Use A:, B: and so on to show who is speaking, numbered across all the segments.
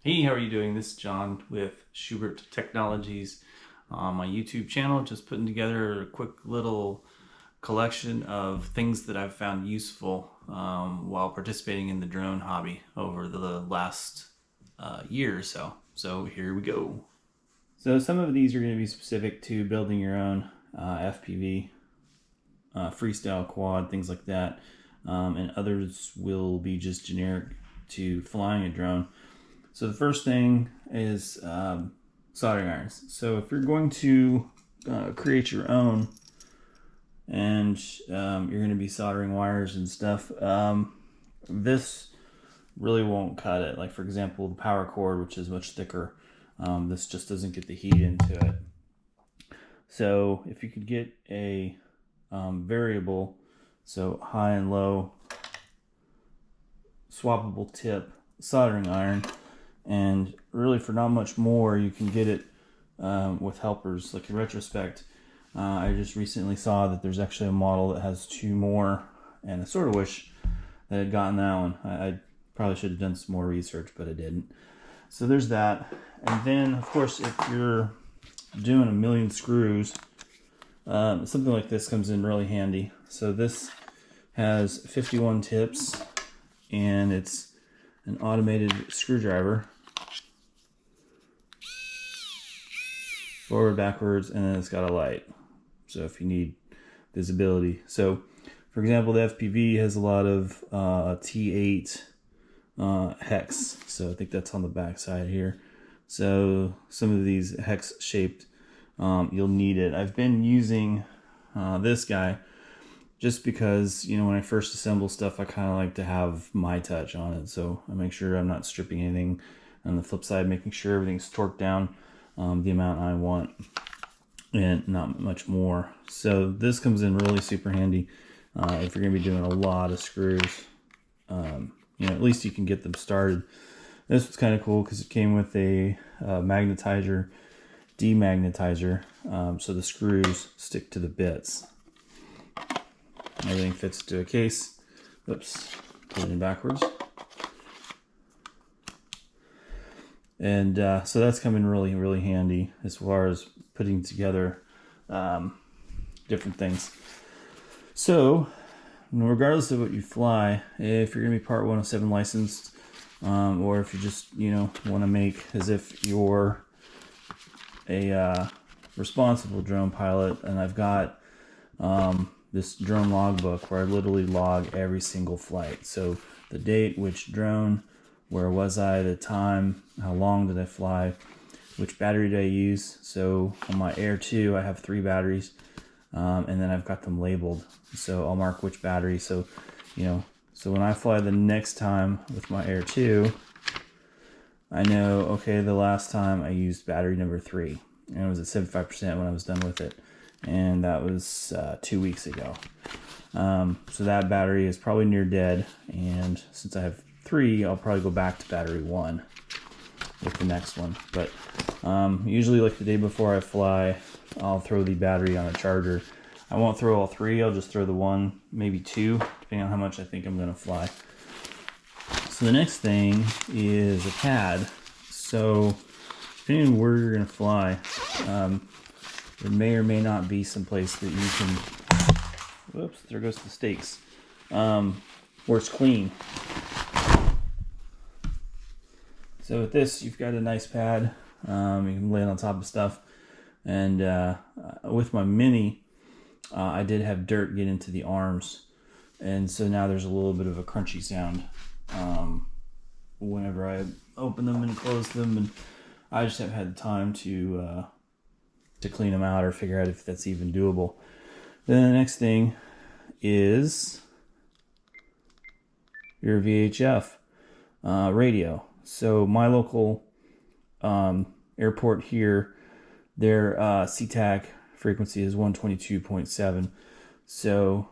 A: Hey, how are you doing? This is John with Schubert Technologies on my YouTube channel. Just putting together a quick little collection of things that I've found useful while participating in the drone hobby over the last year or so. So here we go. So some of these are going to be specific to building your own FPV, freestyle quad, things like that. And others will be just generic to flying a drone. So the first thing is soldering irons. So if you're going to create your own and you're going to be soldering wires and stuff, this really won't cut it. Like for example, the power cord, which is much thicker, this just doesn't get the heat into it. So if you could get a variable, so high and low swappable tip soldering iron, and really for not much more you can get it with helpers. Like in retrospect, I just recently saw that there's actually a model that has two more, and I sort of wish that I had gotten that one. I probably should have done some more research, but I didn't. So there's that. And then of course, if you're doing a million screws, something like this comes in really handy. So this has 51 tips, and it's an automated screwdriver, forward, backwards, and then it's got a light, so if you need visibility. So for example, the FPV has a lot of T8 hex, so I think that's on the back side here. So some of these hex shaped, you'll need it. I've been using this guy just because, you know, when I first assemble stuff, I kind of like to have my touch on it. So I make sure I'm not stripping anything. On the flip side, making sure everything's torqued down the amount I want and not much more. So this comes in really super handy if you're going to be doing a lot of screws. You know, at least you can get them started. This was kind of cool because it came with a magnetizer, demagnetizer, so the screws stick to the bits. Everything fits to a case. Oops, put it in backwards. And so that's coming really, really handy as far as putting together different things. So, regardless of what you fly, if you're going to be Part 107 licensed, or if you just, you know, want to make as if you're a responsible drone pilot, and I've got this drone logbook where I literally log every single flight. So the date, which drone, where was I, the time, how long did I fly, which battery did I use. So on my Air 2, I have 3 batteries, and then I've got them labeled. So I'll mark which battery. So, you know, so when I fly the next time with my Air 2, I know, okay, the last time I used battery number 3, and it was at 75% when I was done with it. And that was 2 weeks ago. So that battery is probably near dead, and since I have 3, I'll probably go back to battery 1 with the next one. But usually, like the day before I fly, I'll throw the battery on a charger. I won't throw all 3, I'll just throw the 1, maybe 2, depending on how much I think I'm going to fly. So the next thing is a pad. So depending on where you're going to fly, there may or may not be some place that you can, whoops, there goes the stakes, where it's clean. So with this, you've got a nice pad. You can lay it on top of stuff. And with my Mini, I did have dirt get into the arms. And so now there's a little bit of a crunchy sound whenever I open them and close them. And I just haven't had the time to clean them out or figure out if that's even doable. Then the next thing is your VHF radio. So my local airport here, their CTAC frequency is 122.7. So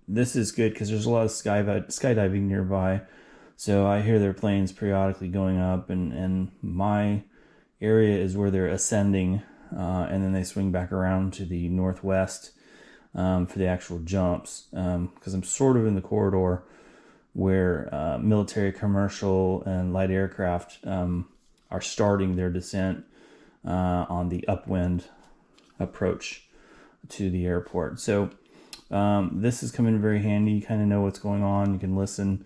A: this is good because there's a lot of skydiving nearby. So I hear their planes periodically going up, and my area is where they're ascending, and then they swing back around to the northwest for the actual jumps, because I'm sort of in the corridor where military, commercial, and light aircraft are starting their descent on the upwind approach to the airport. So this has come in very handy. You kind of know what's going on. You can listen.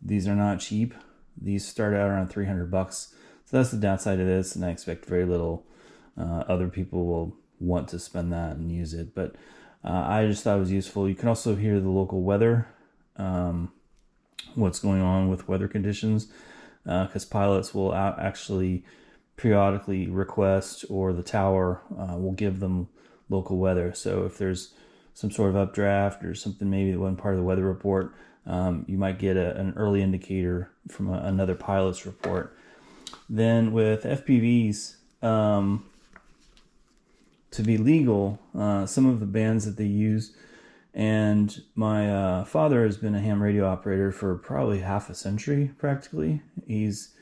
A: These are not cheap. These start out around $300. So that's the downside of this, and I expect very little. Other people will want to spend that and use it, but I just thought it was useful. You can also hear the local weather, what's going on with weather conditions, because pilots will actually periodically request, or the tower will give them local weather. So if there's some sort of updraft or something, maybe that wasn't part of the weather report, you might get an early indicator from another pilot's report. Then with FPVs, to be legal, some of the bands that they use, and my father has been a ham radio operator for probably half a century, practically. He's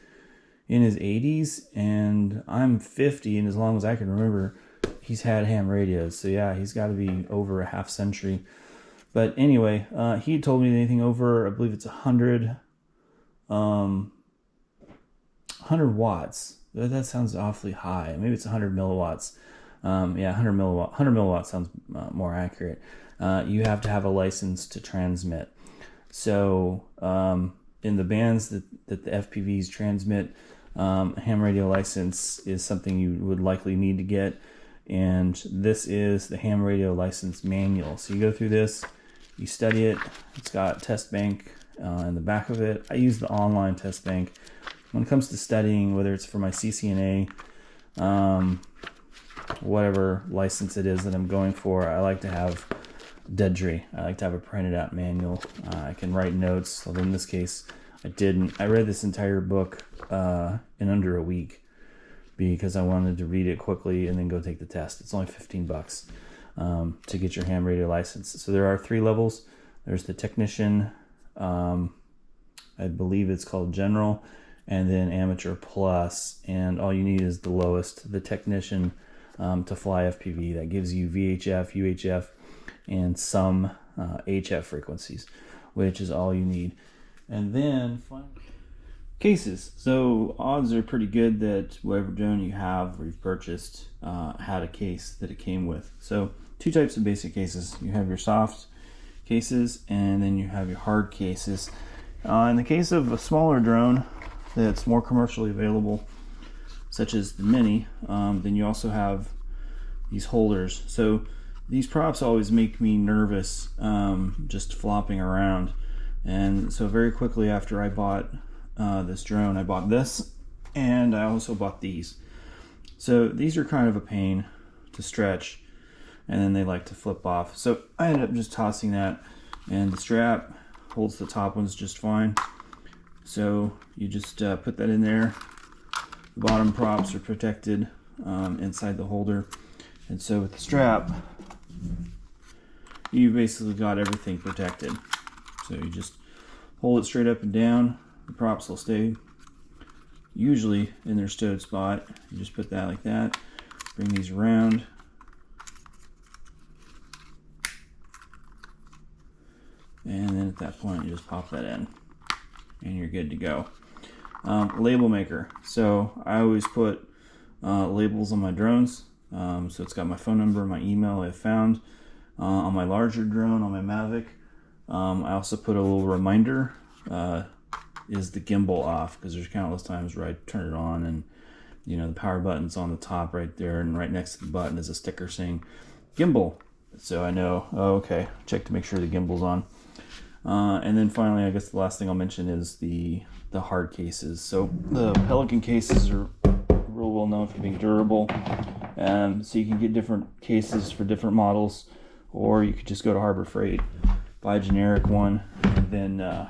A: in his 80s, and I'm 50, and as long as I can remember, he's had ham radios. So yeah, he's got to be over a half century. But anyway, he told me anything over, I believe it's 100 watts. That sounds awfully high. Maybe it's 100 milliwatts. 100 milliwatts sounds more accurate. You have to have a license to transmit. So in the bands that the FPVs transmit, ham radio license is something you would likely need to get. And this is the ham radio license manual. So you go through this, you study it. It's got test bank in the back of it. I use the online test bank. When it comes to studying, whether it's for my CCNA, whatever license it is that I'm going for, I like to have DEDRI. I like to have a printed out manual. I can write notes, although in this case I didn't. I read this entire book in under a week because I wanted to read it quickly and then go take the test. It's only $15 to get your ham radio license. So there are 3 levels. There's the technician, I believe it's called general, and then amateur plus, and all you need is the lowest, the technician, to fly FPV. That gives you VHF, UHF, and some HF frequencies, which is all you need. And then finally, cases. So odds are pretty good that whatever drone you have or you've purchased had a case that it came with. So 2 types of basic cases. You have your soft cases, and then you have your hard cases. In the case of a smaller drone that's more commercially available, such as the Mini, then you also have these holders. So these props always make me nervous, just flopping around. And so very quickly after I bought this drone, I bought this, and I also bought these. So these are kind of a pain to stretch, and then they like to flip off. So I ended up just tossing that, and the strap holds the top ones just fine. So you just put that in there. The bottom props are protected inside the holder, and so with the strap, you basically got everything protected. So you just hold it straight up and down. The props will stay usually in their stowed spot. You just put that like that. Bring these around. And then at that point, you just pop that in, and you're good to go. Label maker. So I always put labels on my drones. So it's got my phone number, my email I found. On my larger drone, on my Mavic, I also put a little reminder, is the gimbal off? Because there's countless times where I turn it on and, you know, the power button's on the top right there, and right next to the button is a sticker saying gimbal. So I know, oh, okay, check to make sure the gimbal's on. And then finally, I guess the last thing I'll mention is the hard cases. So the Pelican cases are real well known for being durable. So you can get different cases for different models, or you could just go to Harbor Freight, buy a generic one, and then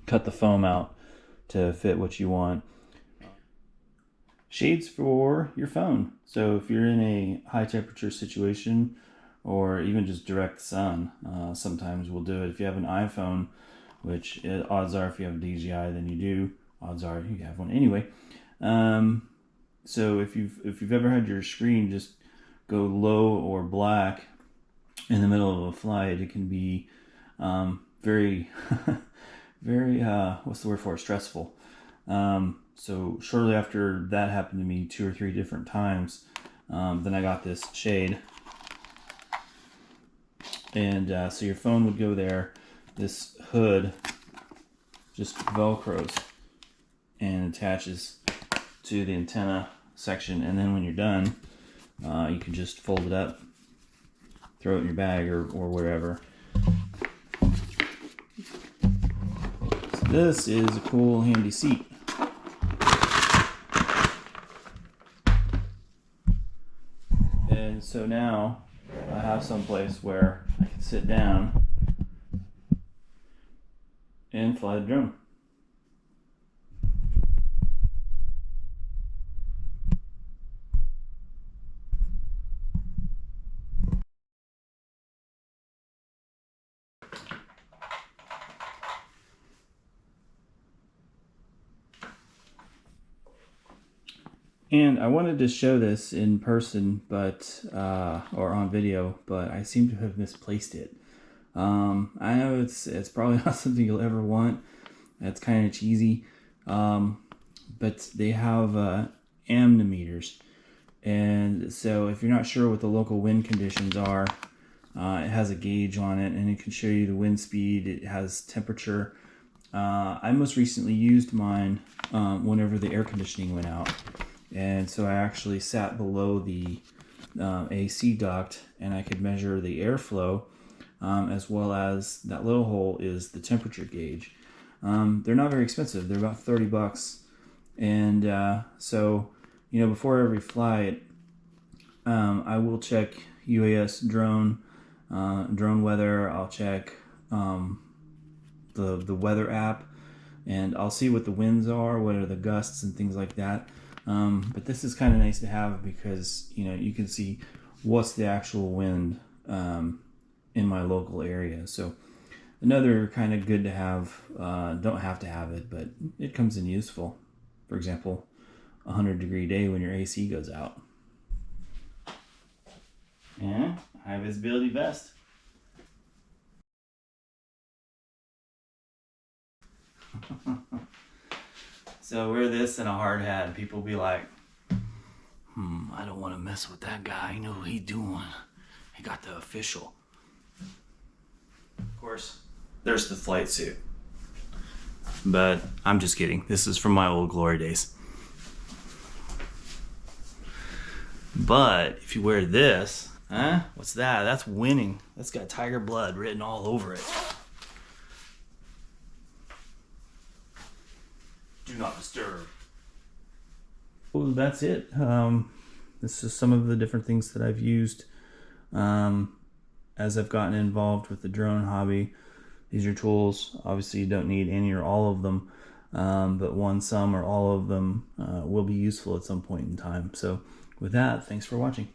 A: cut the foam out to fit what you want. Shades for your phone. So if you're in a high temperature situation, or even just direct sun, sometimes we'll do it. If you have an iPhone, which odds are if you have a DJI, then you do. Odds are you have one anyway. So if you've ever had your screen just go low or black in the middle of a flight, it can be very, very, what's the word for it? Stressful. So shortly after that happened to me 2 or 3 different times, then I got this shade. And so your phone would go there. This hood just velcros and attaches to the antenna section. And then when you're done, you can just fold it up, throw it in your bag or wherever. So this is a cool, handy seat. And so now I have some place where I can sit down and fly the drone. And I wanted to show this in person, but or on video, but I seem to have misplaced it. I know it's probably not something you'll ever want. It's kind of cheesy, but they have anemometers, and so if you're not sure what the local wind conditions are, it has a gauge on it, and it can show you the wind speed. It has temperature. I most recently used mine whenever the air conditioning went out. And so I actually sat below the AC duct, and I could measure the airflow, as well as that little hole is the temperature gauge. They're not very expensive. They're about $30. And so, you know, before every flight, I will check UAS drone weather. I'll check the weather app, and I'll see what the winds are, what are the gusts and things like that. But this is kind of nice to have because, you know, you can see what's the actual wind in my local area. So another kind of good to have, don't have to have it, but it comes in useful. For example, 100-degree day when your AC goes out. And high visibility vest. So wear this and a hard hat, and people be like, I don't want to mess with that guy. I know what he's doing. He got the official. Of course, there's the flight suit. But I'm just kidding. This is from my old glory days. But if you wear this, what's that? That's winning. That's got tiger blood written all over it. Do not disturb. Well, that's it. This is some of the different things that I've used as I've gotten involved with the drone hobby. These are tools. Obviously, you don't need any or all of them, but one, some, or all of them will be useful at some point in time. So with that, thanks for watching.